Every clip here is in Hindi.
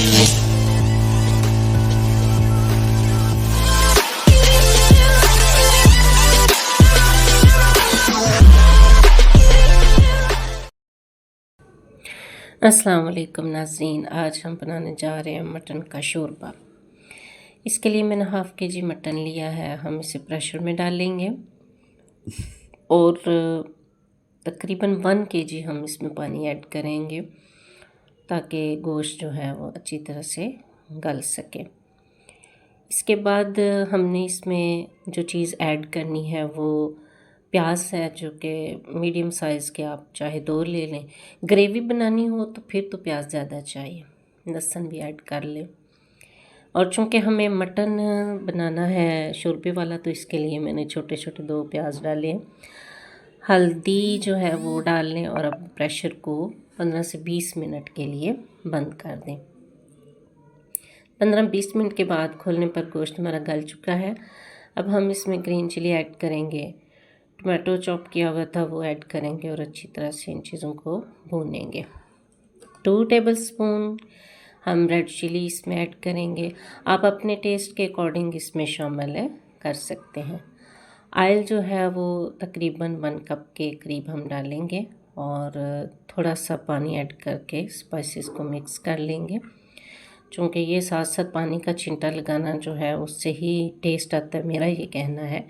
अस्सलाम वालेकुम नाज़रीन, आज हम बनाने जा रहे हैं मटन का शोरबा। इसके लिए मैंने हाफ़ के जी मटन लिया है। हम इसे प्रेशर में डालेंगे और तकरीबन 1 kg हम इसमें पानी ऐड करेंगे ताकि गोश्त जो है वो अच्छी तरह से गल सके। इसके बाद हमने इसमें जो चीज़ ऐड करनी है वो प्याज है, जो कि मीडियम साइज़ के आप चाहे 2 ले लें। ग्रेवी बनानी हो तो फिर तो प्याज ज़्यादा चाहिए। लहसुन भी ऐड कर लें। और चूँकि हमें मटन बनाना है शोरबे वाला, तो इसके लिए मैंने छोटे छोटे 2 प्याज डाले हैं। हल्दी जो है वो डाल लें और अब प्रेशर को 15 से 20 मिनट के लिए बंद कर दें। 15-20 मिनट के बाद खोलने पर गोश्त हमारा गल चुका है। अब हम इसमें ग्रीन चिली ऐड करेंगे, टमाटो चॉप किया हुआ था वो ऐड करेंगे और अच्छी तरह से इन चीज़ों को भूनेंगे। 2 टेबलस्पून हम रेड चिली इसमें ऐड करेंगे। आप अपने टेस्ट के अकॉर्डिंग इसमें शामिल कर सकते हैं। ऑयल जो है वो तकरीबन 1 कप के करीब हम डालेंगे और थोड़ा सा पानी ऐड करके स्पाइसेस को मिक्स कर लेंगे। चूँकि ये साथ साथ पानी का छिंटा लगाना जो है उससे ही टेस्ट आता है। मेरा ये कहना है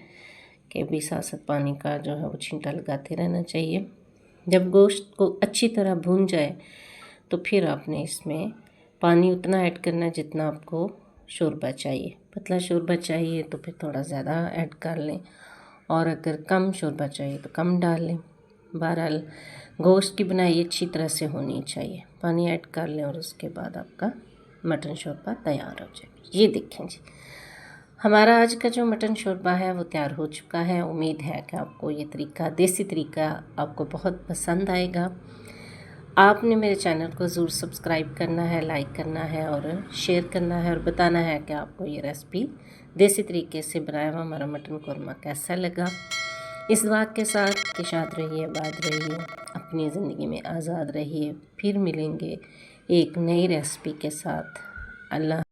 कि भी साथ साथ पानी का जो है वो छिंटा लगाते रहना चाहिए। जब गोश्त को अच्छी तरह भून जाए तो फिर आपने इसमें पानी उतना ऐड करना है जितना आपको शोरबा चाहिए। पतला शोरबा चाहिए तो फिर थोड़ा ज़्यादा ऐड कर लें, और अगर कम शोरबा चाहिए तो कम डाल लें। बहरहाल गोश्त की बनाई अच्छी तरह से होनी चाहिए। पानी ऐड कर लें और उसके बाद आपका मटन शोरबा तैयार हो जाएगा। ये देखें जी, हमारा आज का जो मटन शोरबा है वो तैयार हो चुका है। उम्मीद है कि आपको ये तरीका, देसी तरीका, आपको बहुत पसंद आएगा। आपने मेरे चैनल को ज़रूर सब्सक्राइब करना है, लाइक करना है और शेयर करना है और बताना है कि आपको ये रेसिपी देसी तरीके से बनाया हुआ हमारा मटन कौरमा कैसा लगा। इस दुआ के साथ कि शाद रहिए, आबाद रहिए, अपनी ज़िंदगी में आज़ाद रहिए। फिर मिलेंगे एक नई रेसिपी के साथ। अल्लाह।